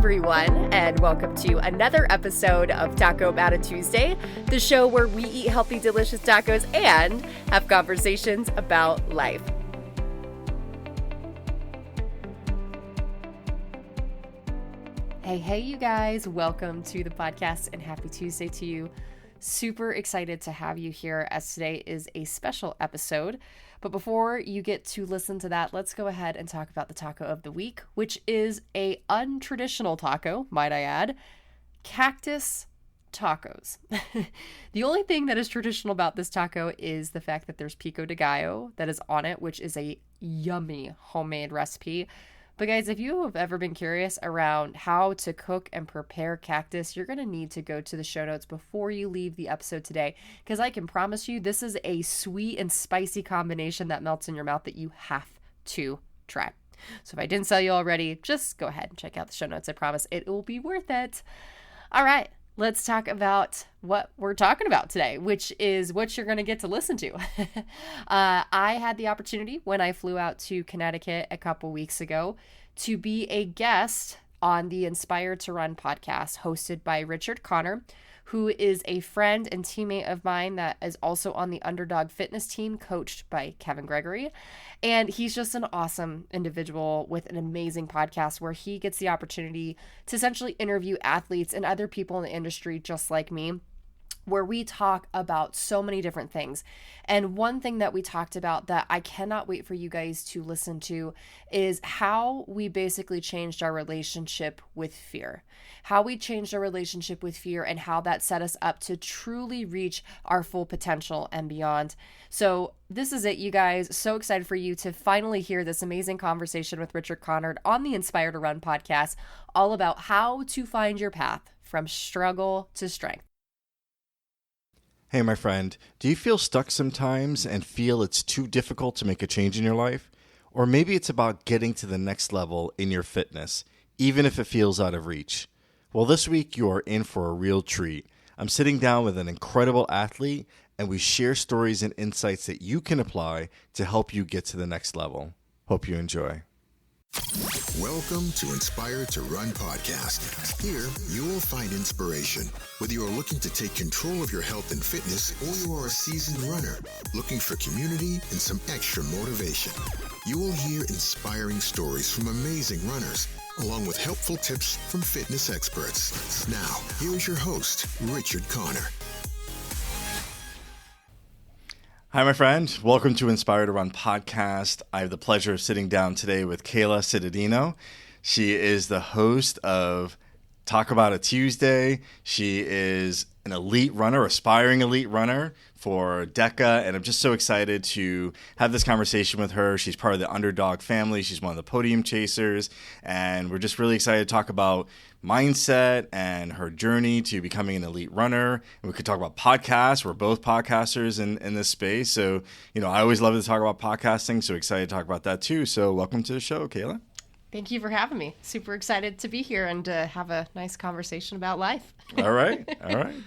everyone, and welcome to another episode of Taco Matta Tuesday, the show where we eat healthy, delicious tacos and have conversations about life. Hey, you guys, welcome to the podcast and happy Tuesday to you. Super excited to have you here as today is a special episode. But before you get to listen to that, let's go ahead and talk about the taco of the week, which is a untraditional taco, might I add, cactus tacos. The only thing that is traditional about this taco is the fact that there's pico de gallo that is on it, which is a yummy homemade recipe. But guys, if you have ever been curious around how to cook and prepare cactus, you're going to need to go to the show notes before you leave the episode today, because I can promise you this is a sweet and spicy combination that melts in your mouth that you have to try. So if I didn't sell you already, just go ahead and check out the show notes. I promise it will be worth it. All right. Let's talk about what we're talking about today, which is what you're going to get to listen to. I had the opportunity when I flew out to Connecticut a couple weeks ago to be a guest on the Inspired to Run podcast hosted by Richard Connor, who is a friend and teammate of mine that is also on the Underdog Fitness team coached by Kevin Gregory. And he's just an awesome individual with an amazing podcast where he gets the opportunity to essentially interview athletes and other people in the industry just like me, where we talk about so many different things. And one thing that we talked about that I cannot wait for you guys to listen to is how we basically changed our relationship with fear. How we changed our relationship with fear and how that set us up to truly reach our full potential and beyond. So this is it, you guys. So excited for you to finally hear this amazing conversation with Richard Connor on the Inspire to Run podcast, all about how to find your path from struggle to strength. Hey, my friend, do you feel stuck sometimes and feel it's too difficult to make a change in your life? Or maybe it's about getting to the next level in your fitness, even if it feels out of reach. Well, this week you are in for a real treat. I'm sitting down with an incredible athlete, and we share stories and insights that you can apply to help you get to the next level. Hope you enjoy. Welcome to Inspire to Run podcast. Here, you will find inspiration. Whether you are looking to take control of your health and fitness, or you are a seasoned runner looking for community and some extra motivation, you will hear inspiring stories from amazing runners, along with helpful tips from fitness experts. Now, here's your host, Richard Connor. Hi, my friend. Welcome to Inspire to Run podcast. I have the pleasure of sitting down today with Kayla Cittadino. She is the host of Talk About a Tuesday. She is an elite runner, aspiring elite runner for DECA, and I'm just so excited to have this conversation with her. She's part of the Underdog family. She's one of the podium chasers, and we're just really excited to talk about mindset and her journey to becoming an elite runner. And we could talk about podcasts. We're both podcasters in this space. So, I always love to talk about podcasting. So excited to talk about that too. So welcome to the show, Kayla. Thank you for having me. Super excited to be here and to have a nice conversation about life. All right.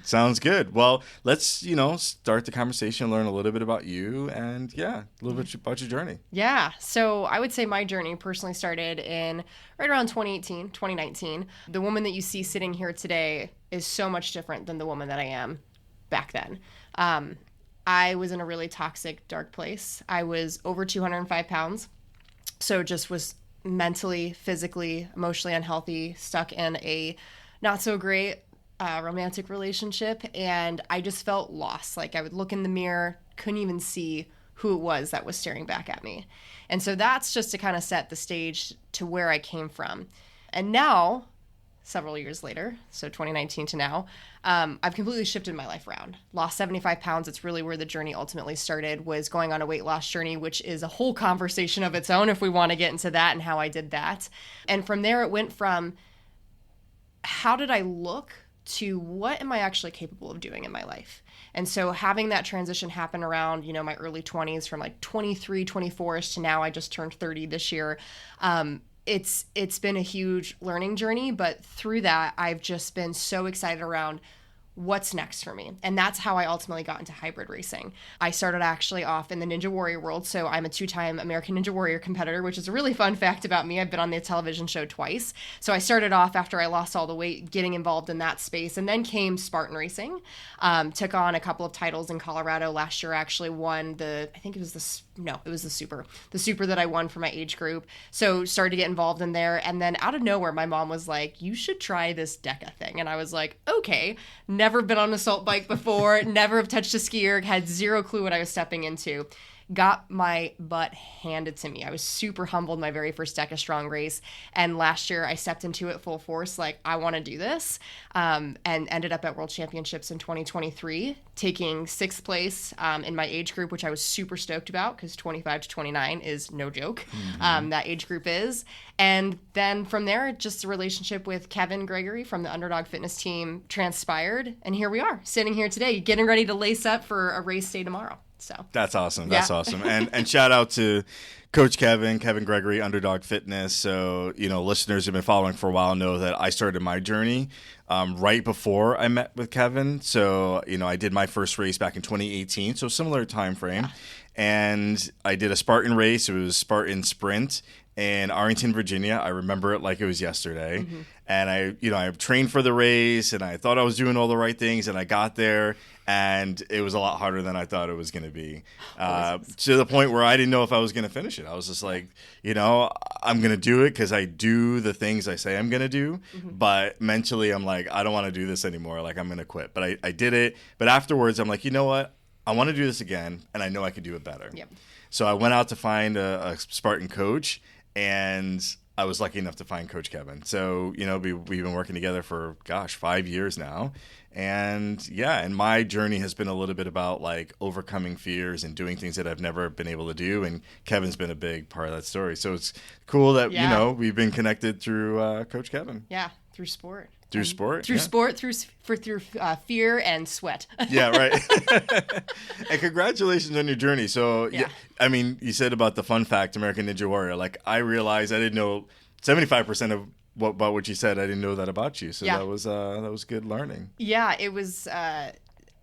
Sounds good. Well, let's, start the conversation, learn a little bit about you and a little bit about your journey. Yeah. So I would say my journey personally started in right around 2018, 2019. The woman that you see sitting here today is so much different than the woman that I am back then. I was in a really toxic, dark place. I was over 205 pounds. So just was mentally, physically, emotionally unhealthy, stuck in a not so great romantic relationship. And I just felt lost. Like I would look in the mirror, couldn't even see who it was that was staring back at me. And so that's just to kind of set the stage to where I came from. And now, several years later, so 2019 to now, I've completely shifted my life around. Lost 75 pounds. It's really where the journey ultimately started, was going on a weight loss journey, which is a whole conversation of its own if we want to get into that and how I did that. And from there, it went from how did I look to what am I actually capable of doing in my life? And so having that transition happen around, my early 20s, from like 23, 24ish to now, I just turned 30 this year. It's been a huge learning journey, but through that, I've just been so excited around what's next for me? And that's how I ultimately got into hybrid racing. I started actually off in the Ninja Warrior world. So I'm a 2-time American Ninja Warrior competitor, which is a really fun fact about me. I've been on the television show twice. So I started off after I lost all the weight, getting involved in that space, and then came Spartan racing. Took on a couple of titles in Colorado. Last year I actually won it was the super that I won for my age group. So started to get involved in there. And then out of nowhere, my mom was like, you should try this DECA thing. And I was like, okay, never been on an assault bike before, never have touched a skier, had zero clue what I was stepping into. Got my butt handed to me. I was super humbled my very first DECA Strong race. And last year I stepped into it full force, like, I want to do this. And ended up at World Championships in 2023, taking 6th place in my age group, which I was super stoked about because 25 to 29 is no joke. That age group is. And then from there, just a relationship with Kevin Gregory from the Underdog Fitness team transpired. And here we are, sitting here today, getting ready to lace up for a race day tomorrow. So that's awesome. That's awesome. And shout out to Coach Kevin Gregory, Underdog Fitness. So, listeners who've been following for a while know that I started my journey right before I met with Kevin. So, I did my first race back in 2018. So similar time frame. Yeah. And I did a Spartan race. It was Spartan Sprint in Arlington, Virginia. I remember it like it was yesterday. Mm-hmm. And I trained for the race and I thought I was doing all the right things, and I got there and it was a lot harder than I thought it was going to be, to the point where I didn't know if I was going to finish it. I was just like, I'm going to do it because I do the things I say I'm going to do. Mm-hmm. But mentally I'm like, I don't want to do this anymore. Like, I'm going to quit. But I did it. But afterwards I'm like, you know what? I want to do this again, and I know I could do it better. Yep. So I went out to find a Spartan coach, and I was lucky enough to find Coach Kevin. So, we've been working together for, 5 years now. And and my journey has been a little bit about like overcoming fears and doing things that I've never been able to do. And Kevin's been a big part of that story. So it's cool that, we've been connected through Coach Kevin. Yeah, through sport. Through sport? Through sport, through fear and sweat. Yeah, right. And congratulations on your journey. So, you said about the fun fact, American Ninja Warrior. Like, I realized I didn't know 75% of about what you said. I didn't know that about you. So that was good learning. Yeah, it was.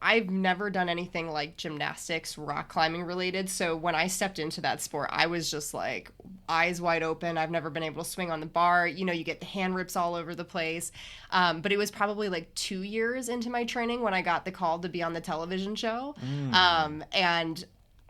I've never done anything like gymnastics, rock climbing related. So when I stepped into that sport, I was just like eyes wide open. I've never been able to swing on the bar. You get the hand rips all over the place. But it was probably like 2 years into my training when I got the call to be on the television show. And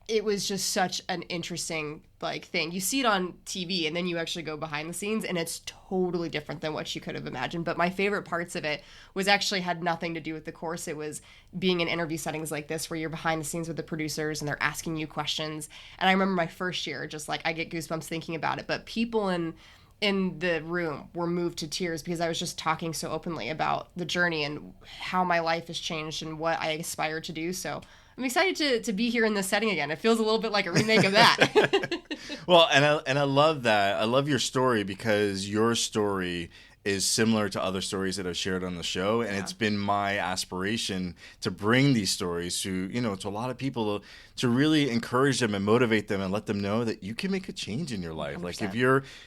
it was just such an interesting thing. You see it on TV and then you actually go behind the scenes and it's totally different than what you could have imagined. But my favorite parts of it was actually had nothing to do with the course. It was being in interview settings like this where you're behind the scenes with the producers and they're asking you questions. And I remember my first year, just I get goosebumps thinking about it. But people in the room were moved to tears because I was just talking so openly about the journey and how my life has changed and what I aspire to do. So I'm excited to be here in this setting again. It feels a little bit like a remake of that. Well, and I love that. I love your story because your story is similar to other stories that I've shared on the show. And it's been my aspiration to bring these stories to, to a lot of people to really encourage them and motivate them and let them know that you can make a change in your life. 100%. Like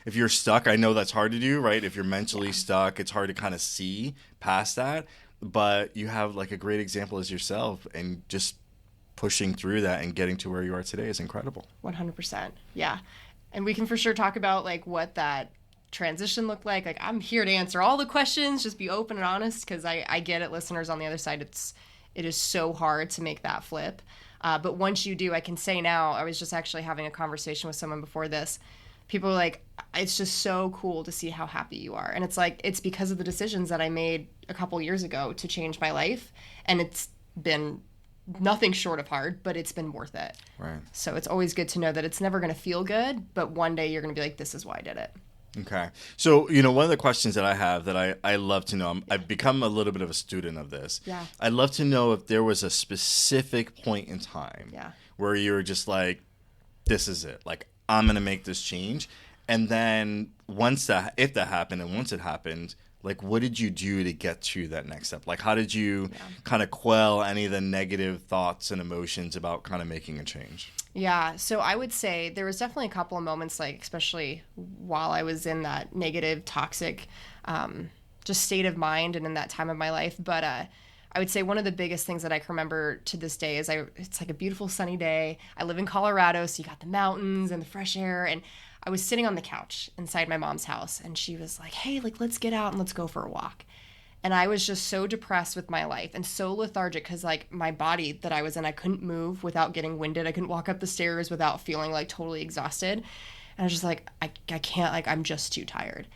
if you're stuck, I know that's hard to do, right? If you're mentally stuck, it's hard to kind of see past that. But you have like a great example as yourself, and just pushing through that and getting to where you are today is incredible. 100%. Yeah. And we can for sure talk about what that transition looked like. I'm here to answer all the questions, just be open and honest, because I get it, listeners on the other side, it is so hard to make that flip. But once you do, I can say now, I was just actually having a conversation with someone before this. People are like, it's just so cool to see how happy you are. And it's because of the decisions that I made a couple years ago to change my life. And it's been nothing short of hard, but it's been worth it. Right. So it's always good to know that it's never going to feel good, but one day you're going to be like, this is why I did it. Okay. So, one of the questions that I have that I love to know, I've become a little bit of a student of this. Yeah. I'd love to know if there was a specific point in time where you were just like, this is it. Like, I'm going to make this change. And then if that happened and once it happened, like, what did you do to get to that next step? Like, how did you kind of quell any of the negative thoughts and emotions about kind of making a change? Yeah, so I would say there was definitely a couple of moments, especially while I was in that negative, toxic, just state of mind and in that time of my life. But I would say one of the biggest things that I can remember to this day is it's like a beautiful sunny day. I live in Colorado, so you got the mountains and the fresh air. And I was sitting on the couch inside my mom's house, and she was like, hey, like, let's get out and let's go for a walk. And I was just so depressed with my life and so lethargic because, like, my body that I was in, I couldn't move without getting winded. I couldn't walk up the stairs without feeling, like, totally exhausted. And I was just like, I can't, like, I'm just too tired.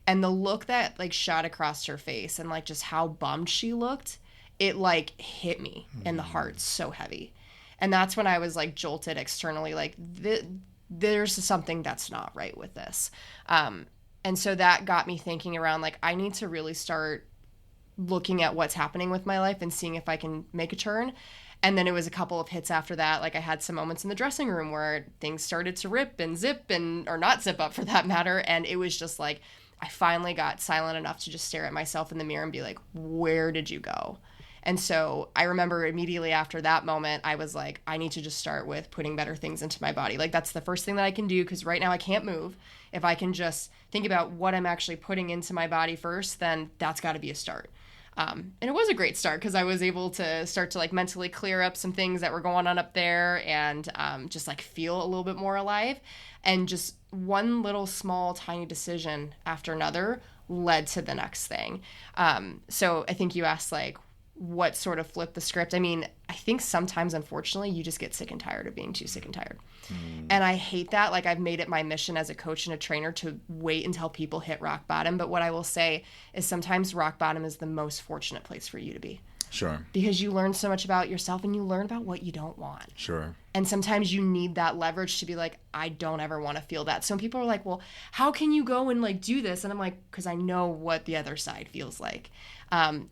And the look that, like, shot across her face and, like, just how bummed she looked, it, like, hit me in the heart so heavy. And that's when I was, like, jolted externally, like, there's something that's not right with this. And so that got me thinking around, like, I need to really start looking at what's happening with my life and seeing if I can make a turn. And then it was a couple of hits after that. Like, I had some moments in the dressing room where things started to rip and zip or not zip up for that matter. And it was just like, I finally got silent enough to just stare at myself in the mirror and be like, where did you go? And so I remember immediately after that moment, I was like, I need to just start with putting better things into my body. Like, that's the first thing that I can do, because right now I can't move. If I can just think about what I'm actually putting into my body first, then that's got to be a start. And it was a great start because I was able to start to, like, mentally clear up some things that were going on up there and just, like, feel a little bit more alive. And just one little small tiny decision after another led to the next thing. So I think you asked, like, what sort of flipped the script. I mean, I think sometimes, unfortunately, you just get sick and tired of being too sick and tired. And I hate that. Like, I've made it my mission as a coach and a trainer to wait until people hit rock bottom. But what I will say is sometimes rock bottom is the most fortunate place for you to be. Sure. Because you learn so much about yourself and you learn about what you don't want. Sure. And sometimes you need that leverage to be like, I don't ever want to feel that. So people are like, well, how can you go and, like, do this? And I'm like, because I know what the other side feels like.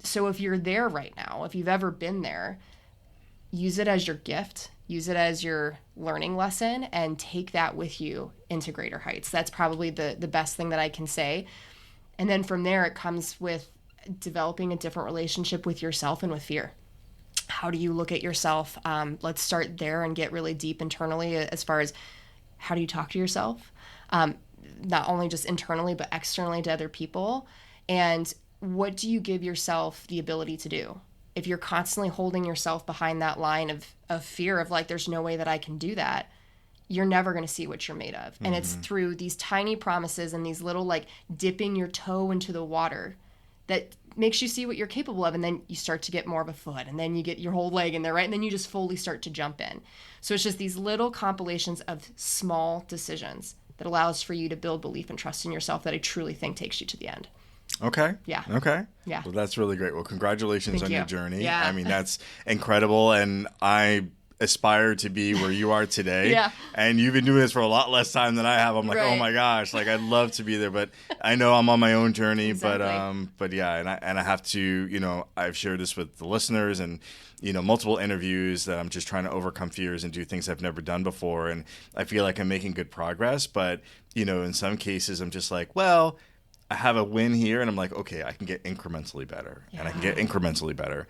So if you're there right now, if you've ever been there, use it as your gift, use it as your learning lesson, and take that with you into greater heights. That's probably the best thing that I can say. And then from there, it comes with developing a different relationship with yourself and with fear. How do you look at yourself? Let's start there and get really deep internally as far as how do you talk to yourself? Not only just internally, but externally to other people. And what do you give yourself the ability to do? If you're constantly holding yourself behind that line of fear of, like, there's no way that I can do that, you're never going to see what you're made of. And it's through these tiny promises and these little, like, dipping your toe into the water that makes you see what you're capable of. And then you start to get more of a foot, and then you get your whole leg in there, right? And then you just fully start to jump in. So it's just these little compilations of small decisions that allows for you to build belief and trust in yourself that I truly think takes you to the end. Okay. Yeah. Okay. Yeah. Well, that's really great. Well, congratulations on your journey. Yeah. I mean, that's incredible. And I aspire to be where you are today. Yeah. And you've been doing this for a lot less time than I have. I'm like, Right. oh my gosh, like, I'd love to be there, but I know I'm on my own journey. Exactly. But yeah, and I have to, you know, I've shared this with the listeners and, you know, multiple interviews that I'm just trying to overcome fears and do things I've never done before. And I feel like I'm making good progress, but, you know, in some cases I'm just like, well, I have a win here, and I'm like, okay, I can get incrementally better, and I can get incrementally better.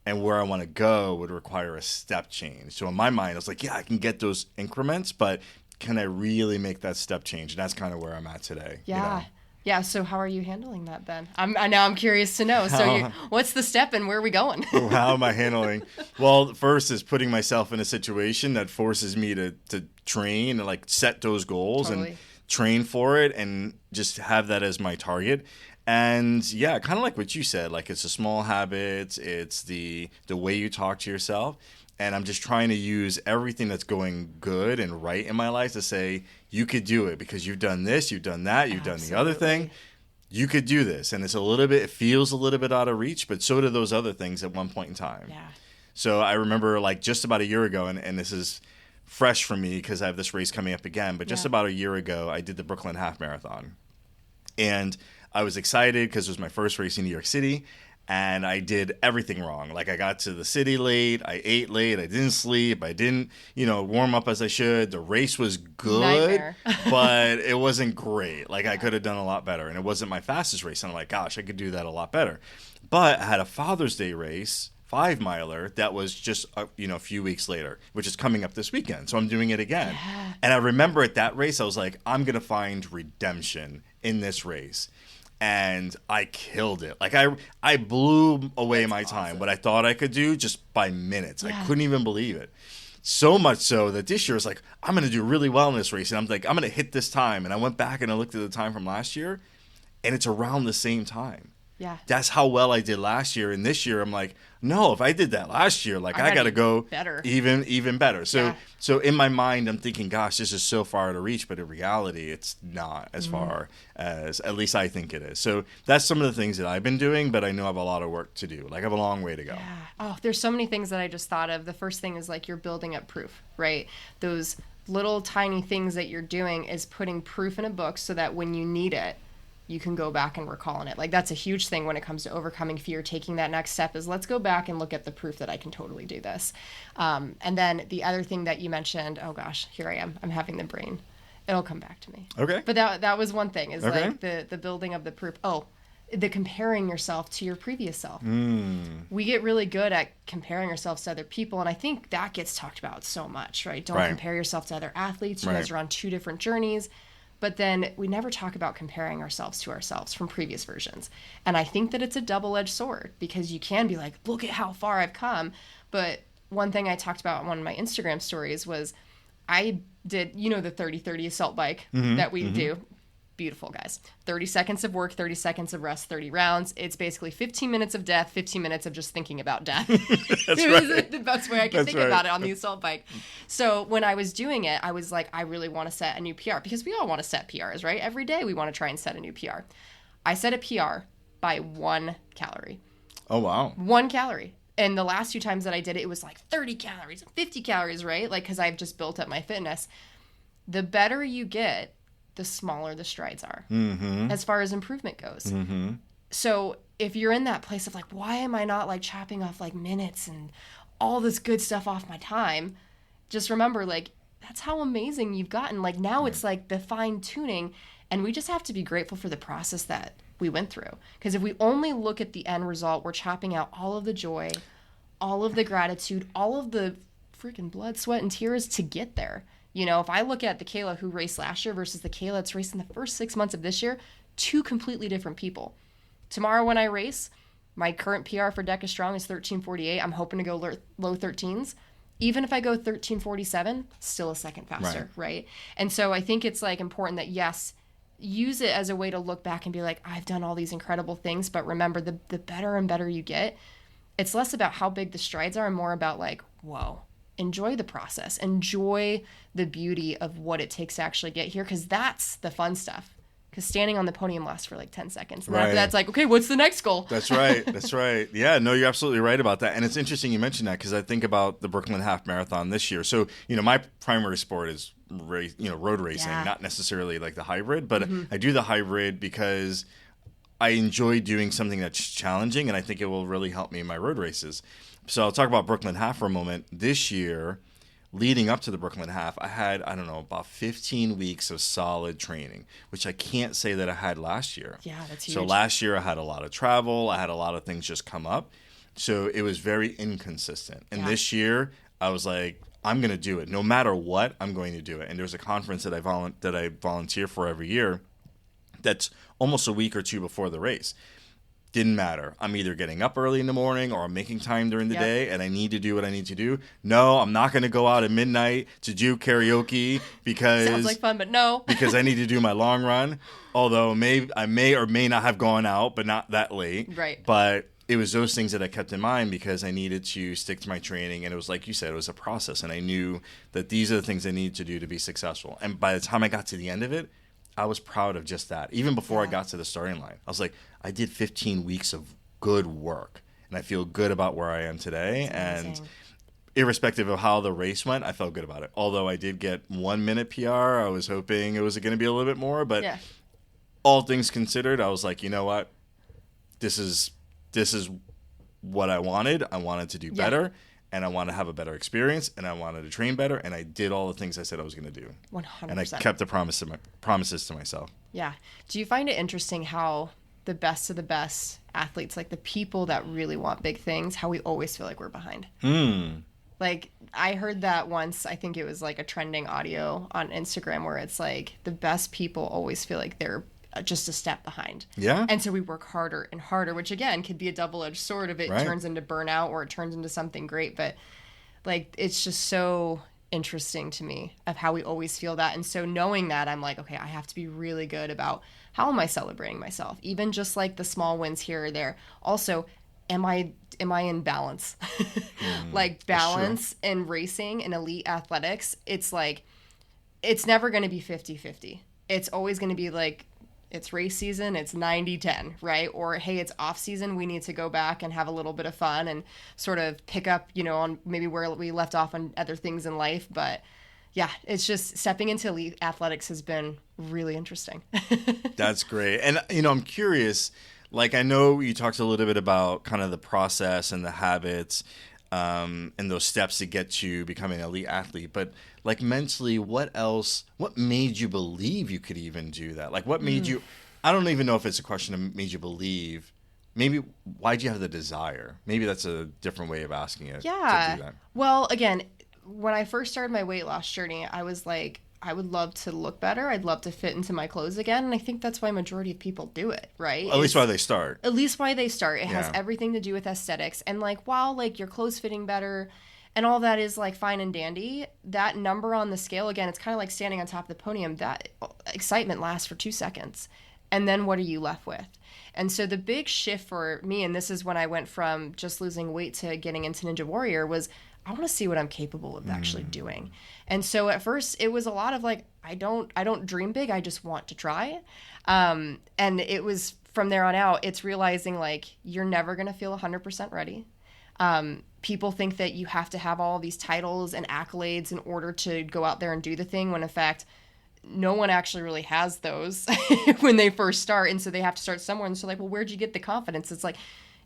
And where I want to go would require a step change. So in my mind, I was like, yeah, I can get those increments, but can I really make that step change? And that's kind of where I'm at today. Yeah. You know? Yeah. So how are you handling that then? I'm curious to know. So what's the step and where are we going? How am I handling? Well, first is putting myself in a situation that forces me to train and, like, set those goals and train for it and just have that as my target. And yeah, kind of like what you said, like, it's the small habits, it's the way you talk to yourself. And I'm just trying to use everything that's going good and right in my life to say, you could do it because you've done this, you've done that, you've done the other thing. You could do this. And it feels a little bit out of reach, but so do those other things at one point in time. Yeah. So I remember, like, just about a year ago, and this is fresh for me because I have this race coming up again, but just about a year ago, I did the Brooklyn Half Marathon. And I was excited because it was my first race in New York City, and I did everything wrong. Like, I got to the city late, I ate late, I didn't sleep, I didn't, warm up as I should. The race was good, but it wasn't great. Like, I could have done a lot better, and it wasn't my fastest race. And I'm like, gosh, I could do that a lot better. But I had a Father's Day race, 5-miler, that was just a few weeks later, which is coming up this weekend. So I'm doing it again. And I remember at that race, I was like, I'm going to find redemption in this race. and I killed it. Like I blew away my time, what I thought I could do just by minutes. Yeah. I couldn't even believe it. So much so that this year I was like, I'm going to do really well in this race. And I'm like, I'm going to hit this time. And I went back and I looked at the time from last year, and it's around the same time. Yeah. That's how well I did last year. And this year I'm like, no, if I did that last year, like I got to go better. even better. So Yeah. so in my mind, I'm thinking, gosh, this is so far to reach. But in reality, it's not as far as at least I think it is. So that's some of the things that I've been doing. But I know I have a lot of work to do. Like I have a long way to go. Yeah. Oh, there's so many things that I just thought of. The first thing is like you're building up proof, right? Those little tiny things that you're doing is putting proof in a book so that when you need it, you can go back and recall on it. Like that's a huge thing when it comes to overcoming fear. Taking that next step is let's go back and look at the proof that I can totally do this. And then the other thing that you mentioned, oh gosh, here I am. I'm having the brain. It'll come back to me. Okay. But that was one thing is Okay. like the building of the proof. Oh, the comparing yourself to your previous self. We get really good at comparing ourselves to other people. And I think that gets talked about so much, right? Don't Right. compare yourself to other athletes. You Right. guys are on two different journeys. But then we never talk about comparing ourselves to ourselves from previous versions. And I think that it's a double-edged sword because you can be like, look at how far I've come. But one thing I talked about on one of my Instagram stories was I did, the 30-30 assault bike that we do. Beautiful, guys. 30 seconds of work, 30 seconds of rest, 30 rounds. It's basically 15 minutes of death, 15 minutes of just thinking about death. It was the best way I could think about it on the assault bike. So when I was doing it, I was like, I really want to set a new PR because we all want to set PRs, right? Every day we want to try and set a new PR. I set a PR by 1 calorie. Oh, wow. 1 calorie. And the last few times that I did it, it was like 30 calories, 50 calories, right? Like, because I've just built up my fitness. The better you get, the smaller the strides are as far as improvement goes. So if you're in that place of like, why am I not like chopping off like minutes and all this good stuff off my time? Just remember, like, that's how amazing you've gotten. Like now it's like the fine tuning, and we just have to be grateful for the process that we went through. Because if we only look at the end result, we're chopping out all of the joy, all of the gratitude, all of the freaking blood, sweat, and tears to get there. If I look at the Kayla who raced last year versus the Kayla that's racing the first 6 months of this year, 2 completely different people. Tomorrow when I race, my current PR for DECA Strong is 13:48. I'm hoping to go low 13s. Even if I go 13:47, still a second faster, right? And so I think it's like important that, yes, use it as a way to look back and be like, I've done all these incredible things, but remember the better and better you get, it's less about how big the strides are and more about like, whoa. Enjoy the process. Enjoy the beauty of what it takes to actually get here, because that's the fun stuff. Because standing on the podium lasts for like 10 seconds. And after that's like, okay, what's the next goal? That's right. That's right. Yeah, no, you're absolutely right about that. And it's interesting you mentioned that because I think about the Brooklyn Half Marathon this year. So, my primary sport is road racing, not necessarily like the hybrid, but I do the hybrid because I enjoy doing something that's challenging, and I think it will really help me in my road races. So I'll talk about Brooklyn Half for a moment. This year, leading up to the Brooklyn Half, I had, about 15 weeks of solid training, which I can't say that I had last year. Yeah, that's huge. So last year I had a lot of travel. I had a lot of things just come up. So it was very inconsistent. And this year I was like, I'm going to do it. No matter what, I'm going to do it. And there's a conference that I volunteer for every year that's almost a week or two before the race. Didn't matter. I'm either getting up early in the morning or I'm making time during the day, and I need to do what I need to do. No, I'm not going to go out at midnight to do karaoke because sounds like fun, but no. because I need to do my long run. Although I may or may not have gone out, but not that late. Right. But it was those things that I kept in mind because I needed to stick to my training, and it was like you said, it was a process, and I knew that these are the things I needed to do to be successful. And by the time I got to the end of it, I was proud of just that. Even before I got to the starting line, I was like, I did 15 weeks of good work, and I feel good about where I am today. And irrespective of how the race went, I felt good about it. Although I did get 1 minute PR, I was hoping it was going to be a little bit more. But all things considered, I was like, you know what? This is what I wanted. I wanted to do better. And I wanted to have a better experience, and I wanted to train better, and I did all the things I said I was going to do. 100%. And I kept the promises to myself. Yeah. Do you find it interesting how the best of the best athletes, like the people that really want big things, how we always feel like we're behind? Like, I heard that once. I think it was like a trending audio on Instagram where it's like the best people always feel like they're just a step behind. Yeah. And so we work harder and harder, which again could be a double-edged sword if it Right. turns into burnout or it turns into something great. But like, it's just so interesting to me of how we always feel that. And so knowing that, I'm like, okay, I have to be really good about how am I celebrating myself? Even just like the small wins here or there. Also, am I in balance? Like balance in racing and elite athletics, it's like, it's never going to be 50-50. It's always going to be like, it's race season, it's 90-10, right? Or, hey, it's off season, we need to go back and have a little bit of fun and sort of pick up, on maybe where we left off on other things in life. But yeah, it's just stepping into elite athletics has been really interesting. That's great. And, I'm curious, like, I know you talked a little bit about kind of the process and the habits and those steps to get to becoming an elite athlete, but like mentally, what made you believe you could even do that? Like what made you, I don't even know if it's a question of made you believe, maybe why'd you have the desire? Maybe that's a different way of asking it. Yeah. To do that. Well, again, when I first started my weight loss journey, I was like, I would love to look better. I'd love to fit into my clothes again. And I think that's why majority of people do it, right? At least why they start. At least why they start. It has Yeah. everything to do with aesthetics. And like, while like your clothes fitting better and all that is like fine and dandy, that number on the scale, again, it's kind of like standing on top of the podium. That excitement lasts for 2 seconds. And then what are you left with? And so the big shift for me, and this is when I went from just losing weight to getting into Ninja Warrior, was I want to see what I'm capable of actually doing. And so at first it was a lot of like, I don't dream big. I just want to try. And it was from there on out, it's realizing like, you're never going to feel 100% ready. People think that you have to have all these titles and accolades in order to go out there and do the thing, when in fact, no one actually really has those when they first start. And so they have to start somewhere. And so like, well, where'd you get the confidence? It's like,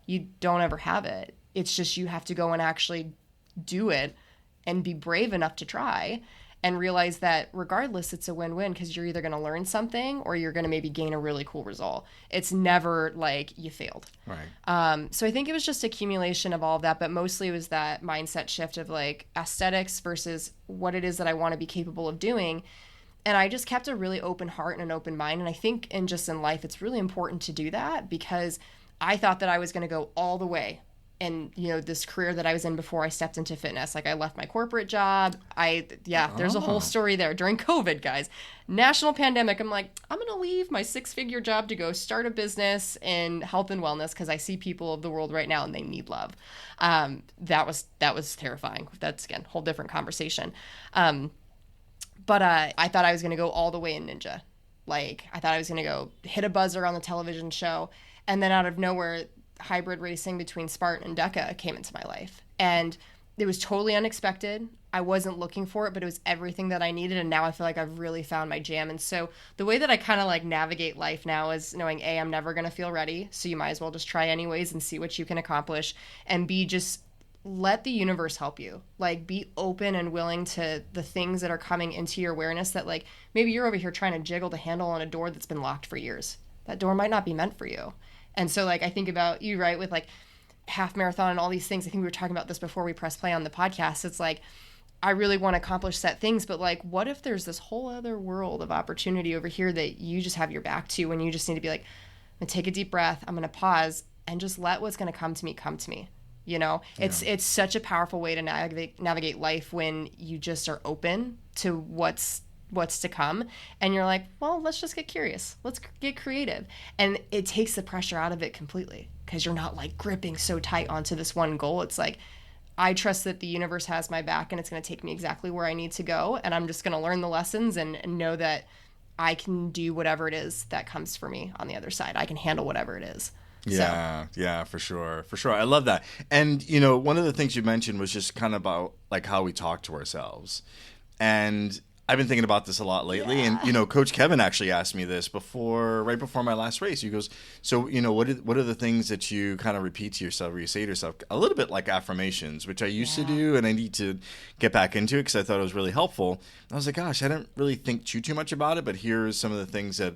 you don't ever have it. It's just, you have to go and actually do it and be brave enough to try and realize that regardless, it's a win-win, because you're either going to learn something or you're going to maybe gain a really cool result. It's never like you failed. Right. So I think it was just accumulation of all of that, but mostly it was that mindset shift of like aesthetics versus what it is that I want to be capable of doing. And I just kept a really open heart and an open mind. And I think in life, it's really important to do that, because I thought that I was going to go all the way. And, this career that I was in before I stepped into fitness, like I left my corporate job. There's a whole story there during COVID, guys. National pandemic. I'm like, I'm going to leave my 6-figure job to go start a business in health and wellness, because I see people of the world right now and they need love. That was terrifying. That's, again, a whole different conversation. But I thought I was going to go all the way in Ninja. Like, I thought I was going to go hit a buzzer on the television show. And then out of nowhere, hybrid racing between Spartan and DECA came into my life. And it was totally unexpected. I wasn't looking for it, but it was everything that I needed. And now I feel like I've really found my jam. And so the way that I kind of like navigate life now is knowing, A, I'm never going to feel ready. So you might as well just try anyways and see what you can accomplish. And B, just let the universe help you. Like, be open and willing to the things that are coming into your awareness, that like maybe you're over here trying to jiggle the handle on a door that's been locked for years. That door might not be meant for you. And so like I think about you, right, with like half marathon and all these things. I think we were talking about this before we press play on the podcast. It's like, I really want to accomplish set things, but like, what if there's this whole other world of opportunity over here that you just have your back to, and you just need to be like, I'm gonna take a deep breath, I'm gonna pause and just let what's gonna come to me. It's such a powerful way to navigate life when you just are open to what's to come, and you're like, well, let's just get curious, let's get creative, and it takes the pressure out of it completely, because you're not like gripping so tight onto this one goal. It's like, I trust that the universe has my back and it's going to take me exactly where I need to go, and I'm just going to learn the lessons and know that I can do whatever it is that comes for me on the other side. I can handle whatever it is. Yeah, for sure. I love that. And, one of the things you mentioned was just kind of about like how we talk to ourselves. And I've been thinking about this a lot lately. Yeah. And, Coach Kevin actually asked me this right before my last race. He goes, so, what are the things that you kind of repeat to yourself, or you say to yourself, a little bit like affirmations, which I used to do and I need to get back into it because I thought it was really helpful. And I was like, gosh, I didn't really think too much about it, but here's some of the things that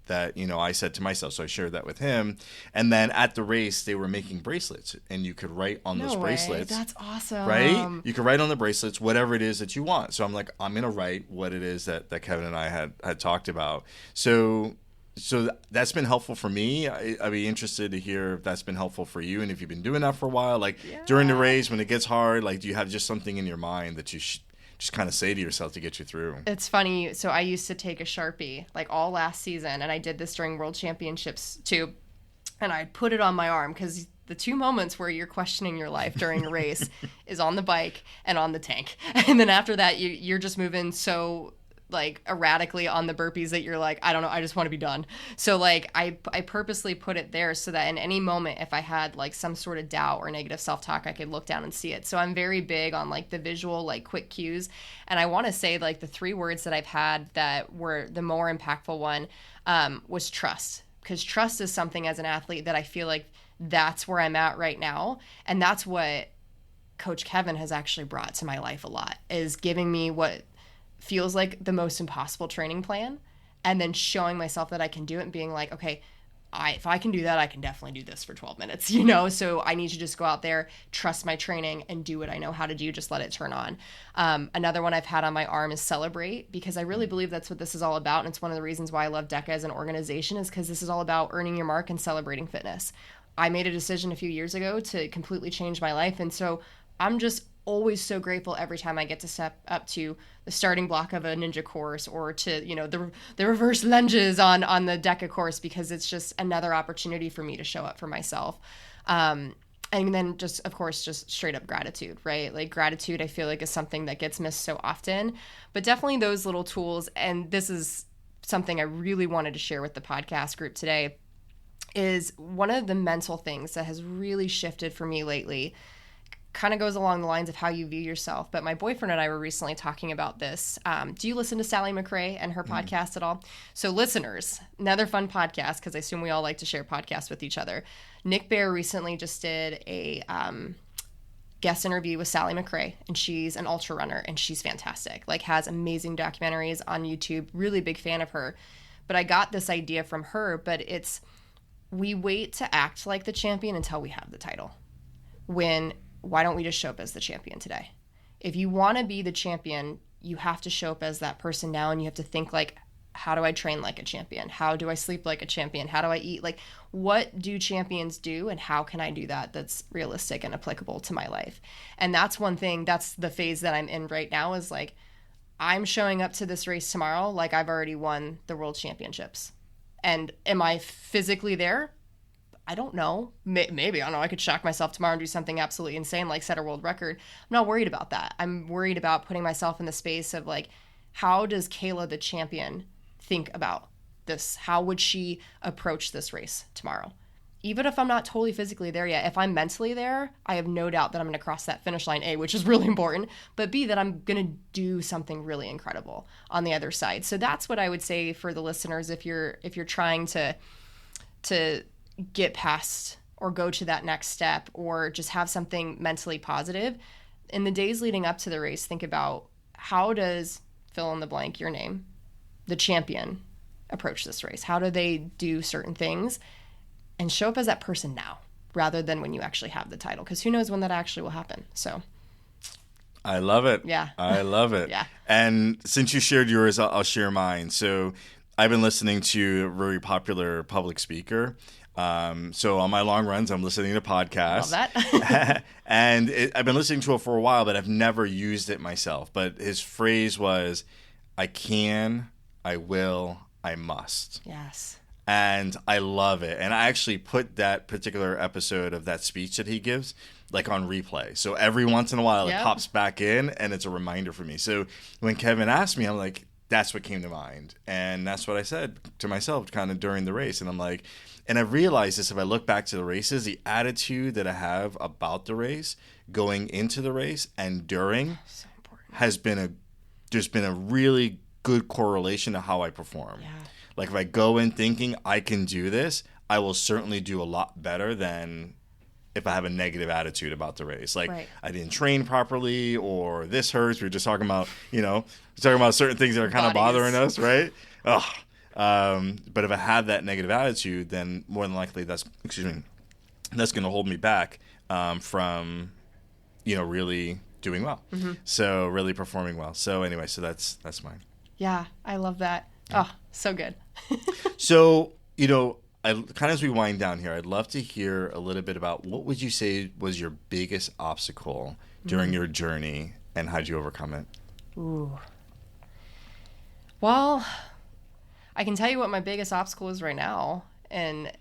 I said to myself. So I shared that with him. And then at the race, they were making bracelets, and you could write on those bracelets. That's awesome. Right? You could write on the bracelets whatever it is that you want. So I'm like, I'm going to write what it is that Kevin and I had talked about. So So that's been helpful for me. I'd be interested to hear if that's been helpful for you and if you've been doing that for a while. Like during the race, when it gets hard, like do you have just something in your mind that you just kind of say to yourself to get you through? It's funny. So I used to take a Sharpie like all last season, and I did this during World Championships too. And I'd put it on my arm because the two moments where you're questioning your life during a race is on the bike and on the tank. And then after that, you're just moving so like erratically on the burpees that you're like, I don't know, I just want to be done. So like I purposely put it there so that in any moment, if I had like some sort of doubt or negative self-talk, I could look down and see it. So I'm very big on like the visual, like quick cues. And I want to say like the 3 words that I've had that were the more impactful one was trust. Because trust is something as an athlete that I feel like that's where I'm at right now. And that's what Coach Kevin has actually brought to my life a lot, is giving me what feels like the most impossible training plan and then showing myself that I can do it and being like, okay, if I can do that, I can definitely do this for 12 minutes, you know? So I need to just go out there, trust my training, and do what I know how to do. Just let it turn on. Another one I've had on my arm is celebrate, because I really believe that's what this is all about. And it's one of the reasons why I love DECA as an organization, is because this is all about earning your mark and celebrating fitness. I made a decision a few years ago to completely change my life. And so I'm just always so grateful every time I get to step up to the starting block of a ninja course, or to, you know, the reverse lunges on the DECA course, because it's just another opportunity for me to show up for myself. And then just, of course, just straight up gratitude, right? Like gratitude, I feel like is something that gets missed so often, but definitely those little tools. And this is something I really wanted to share with the podcast group today, is one of the mental things that has really shifted for me lately. Kind of goes along the lines of how you view yourself. But my boyfriend and I were recently talking about this. Do you listen to Sally McRae and her podcast at all? So listeners, another fun podcast, because I assume we all like to share podcasts with each other. Nick Bear recently just did a guest interview with Sally McRae, and she's an ultra runner, and she's fantastic. Like, has amazing documentaries on YouTube. Really big fan of her. But I got this idea from her, but it's, we wait to act like the champion until we have the title. Why don't we just show up as the champion today? If you want to be the champion, you have to show up as that person now, and you have to think like, how do I train like a champion? How do I sleep like a champion? How do I eat? Like, what do champions do, and how can I do that that's realistic and applicable to my life? And that's one thing, that's the phase that I'm in right now, is like, I'm showing up to this race tomorrow like I've already won the world championships. And am I physically there? I don't know. Maybe, I don't know. I could shock myself tomorrow and do something absolutely insane, like set a world record. I'm not worried about that. I'm worried about putting myself in the space of like, how does Kayla, the champion, think about this? How would she approach this race tomorrow? Even if I'm not totally physically there yet, if I'm mentally there, I have no doubt that I'm going to cross that finish line, A, which is really important, but B, that I'm going to do something really incredible on the other side. So that's what I would say for the listeners, if you're trying to get past or go to that next step, or just have something mentally positive. In the days leading up to the race, think about, how does fill in the blank, your name, the champion, approach this race? How do they do certain things? And show up as that person now, rather than when you actually have the title, because who knows when that actually will happen. So I love it. Yeah. I love it. Yeah. And since you shared yours, I'll share mine. So I've been listening to a very popular public speaker. So on my long runs, I'm listening to podcasts. Love that. And I've been listening to it for a while, but I've never used it myself. But his phrase was, I can, I will, I must. Yes. And I love it. And I actually put that particular episode of that speech that he gives like on replay. So every once in a while it pops back in, and it's a reminder for me. So when Kevin asked me, I'm like, that's what came to mind. And that's what I said to myself kind of during the race. And I'm like, and I realized this, if I look back to the races, the attitude that I have about the race, going into the race and during, So important. there's been a really good correlation to how I perform. Yeah. Like if I go in thinking I can do this, I will certainly do a lot better than if I have a negative attitude about the race. Like I didn't train properly, or this hurts. We were just talking about, talking about certain things that are kind of bothering us, right? But if I have that negative attitude, then more than likely that's going to hold me back from, really doing well. Mm-hmm. So really performing well. So anyway, so that's mine. Yeah, I love that. Oh, so good. So, kind of as we wind down here, I'd love to hear a little bit about what would you say was your biggest obstacle during your journey, and how'd you overcome it? Ooh. Well, I can tell you what my biggest obstacle is right now. And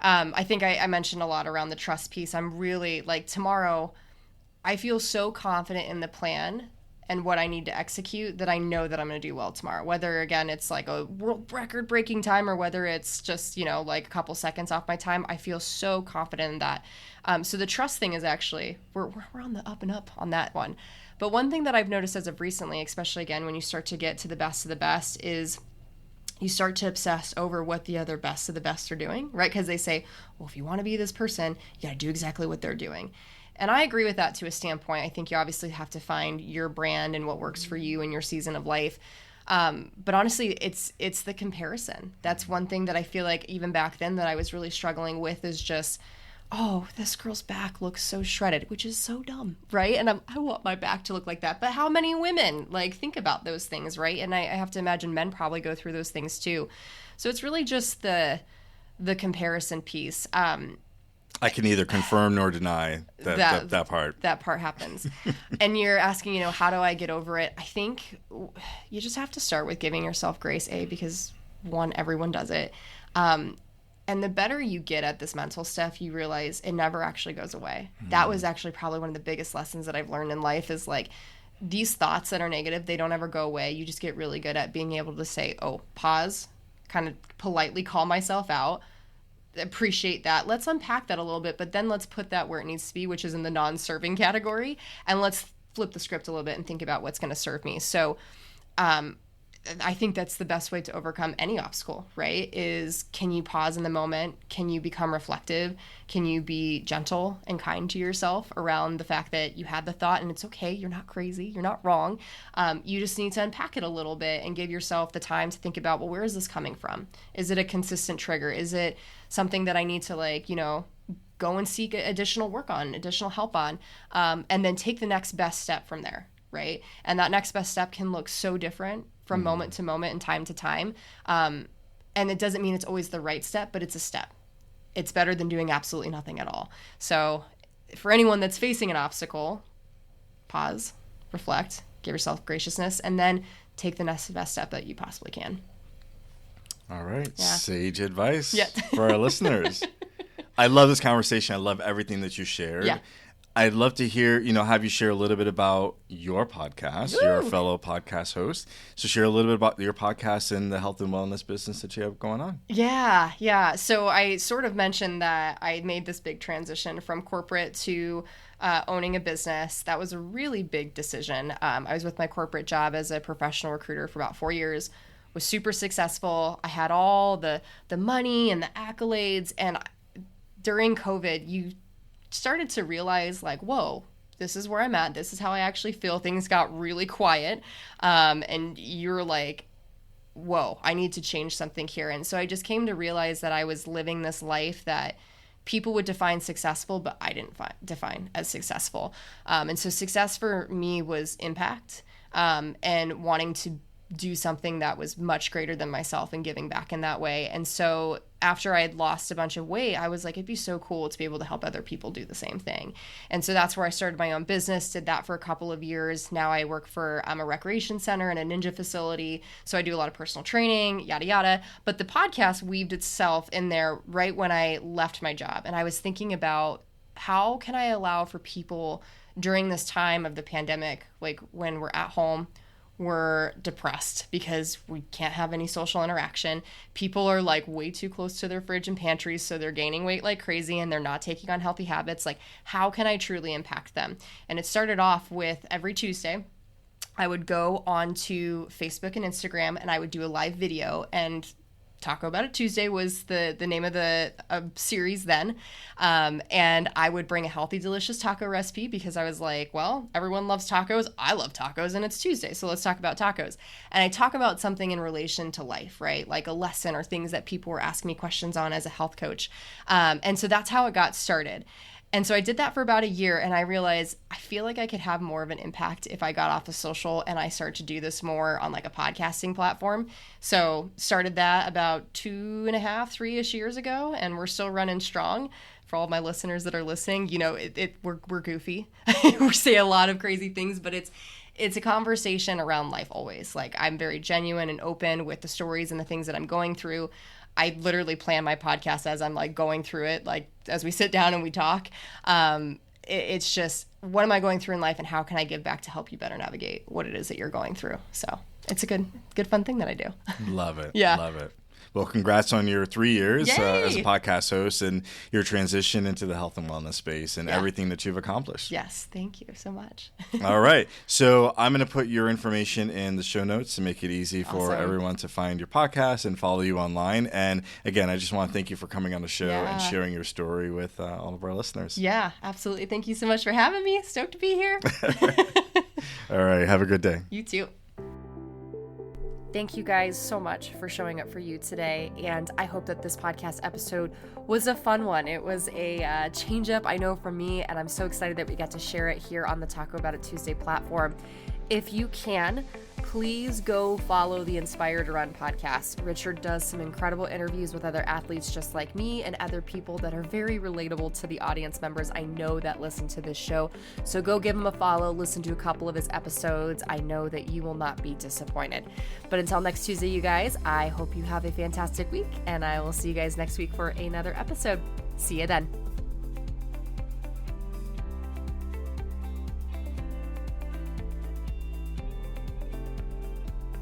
I think I mentioned a lot around the trust piece. I'm really, like, tomorrow, I feel so confident in the plan and what I need to execute that I know that I'm going to do well tomorrow. Whether, again, it's like a world record breaking time or whether it's just, like a couple seconds off my time, I feel so confident in that. So the trust thing is actually, we're on the up and up on that one. But one thing that I've noticed as of recently, especially again, when you start to get to the best of the best, is you start to obsess over what the other best of the best are doing, right? Because they say, well, if you want to be this person, you got to do exactly what they're doing. And I agree with that to a standpoint. I think you obviously have to find your brand and what works for you in your season of life. But honestly, it's the comparison. That's one thing that I feel like even back then that I was really struggling with is just, oh, this girl's back looks so shredded, which is so dumb, right? And I want my back to look like that. But how many women think about those things, right? And I have to imagine men probably go through those things too. So it's really just the comparison piece. I can neither confirm nor deny that part. That part happens. And you're asking, how do I get over it? I think you just have to start with giving yourself grace, because one, everyone does it. And the better you get at this mental stuff, you realize it never actually goes away. That was actually probably one of the biggest lessons that I've learned in life is these thoughts that are negative, they don't ever go away. You just get really good at being able to say, oh, pause, kind of politely call myself out, appreciate that. Let's unpack that a little bit, but then let's put that where it needs to be, which is in the non-serving category. And let's flip the script a little bit and think about what's going to serve me. So, I think that's the best way to overcome any obstacle, right? Is can you pause in the moment? Can you become reflective? Can you be gentle and kind to yourself around the fact that you had the thought and it's okay, you're not crazy, you're not wrong. You just need to unpack it a little bit and give yourself the time to think about, well, where is this coming from? Is it a consistent trigger? Is it something that I need to go and seek additional work on, additional help on, and then take the next best step from there, right? And that next best step can look so different from moment to moment and time to time. And it doesn't mean it's always the right step, but it's a step. It's better than doing absolutely nothing at all. So for anyone that's facing an obstacle, pause, reflect, give yourself graciousness, and then take the next best step that you possibly can. All right. Yeah. Sage advice Yeah. for our listeners. I love this conversation. I love everything that you shared. Yeah. I'd love to hear, have you share a little bit about your podcast. You're a fellow podcast host. So share a little bit about your podcast and the health and wellness business that you have going on. Yeah. So I sort of mentioned that I made this big transition from corporate to owning a business. That was a really big decision. I was with my corporate job as a professional recruiter for about 4 years, was super successful. I had all the money and the accolades. And during COVID, you started to realize whoa, this is where I'm at. This is how I actually feel. Things got really quiet. And you're like, whoa, I need to change something here. And so I just came to realize that I was living this life that people would define successful, but I didn't define as successful. And so success for me was impact, and wanting to do something that was much greater than myself and giving back in that way. And so after I had lost a bunch of weight, I was like, it'd be so cool to be able to help other people do the same thing. And so that's where I started my own business, did that for a couple of years. Now I work for a recreation center and a ninja facility. So I do a lot of personal training, yada, yada. But the podcast weaved itself in there right when I left my job. And I was thinking about how can I allow for people during this time of the pandemic, when we're at home, we're depressed because we can't have any social interaction. People are way too close to their fridge and pantries, so they're gaining weight like crazy and they're not taking on healthy habits. How can I truly impact them? And it started off with every Tuesday, I would go onto Facebook and Instagram and I would do a live video, and Taco About It Tuesday was the name of the series then. And I would bring a healthy, delicious taco recipe because I was like, well, everyone loves tacos. I love tacos and it's Tuesday, so let's talk about tacos. And I talk about something in relation to life, right? Like a lesson or things that people were asking me questions on as a health coach. And so that's how it got started. And so I did that for about a year, and I realized I feel like I could have more of an impact if I got off of social and I start to do this more on like a podcasting platform. So started that about 2.5, 3-ish years ago, and we're still running strong. For all of my listeners that are listening, you know, we're goofy. We say a lot of crazy things, but it's a conversation around life always. Like, I'm very genuine and open with the stories and the things that I'm going through. I literally plan my podcast as I'm like going through it, like as we sit down and we talk. It's just, what am I going through in life and how can I give back to help you better navigate what it is that you're going through? So it's a good fun thing that I do. Love it. Yeah. Love it. Well, congrats on your 3 years as a Yay! podcast host and your transition into the health and wellness space and everything that you've accomplished. Yes. Thank you so much. All right. So I'm going to put your information in the show notes to make it easy for Awesome. everyone to find your podcast and follow you online. And again, I just want to thank you for coming on the show and sharing your story with all of our listeners. Yeah, absolutely. Thank you so much for having me. Stoked to be here. All right. Have a good day. You too. Thank you guys so much for showing up for you today, and I hope that this podcast episode was a fun one. It was a change up, I know, for me, and I'm so excited that we got to share it here on the Talk About It Tuesday platform. If you can, please go follow the Inspire to Run podcast. Richard does some incredible interviews with other athletes just like me and other people that are very relatable to the audience members I know that listen to this show. So go give him a follow, listen to a couple of his episodes. I know that you will not be disappointed. But until next Tuesday, you guys, I hope you have a fantastic week, and I will see you guys next week for another episode. See you then.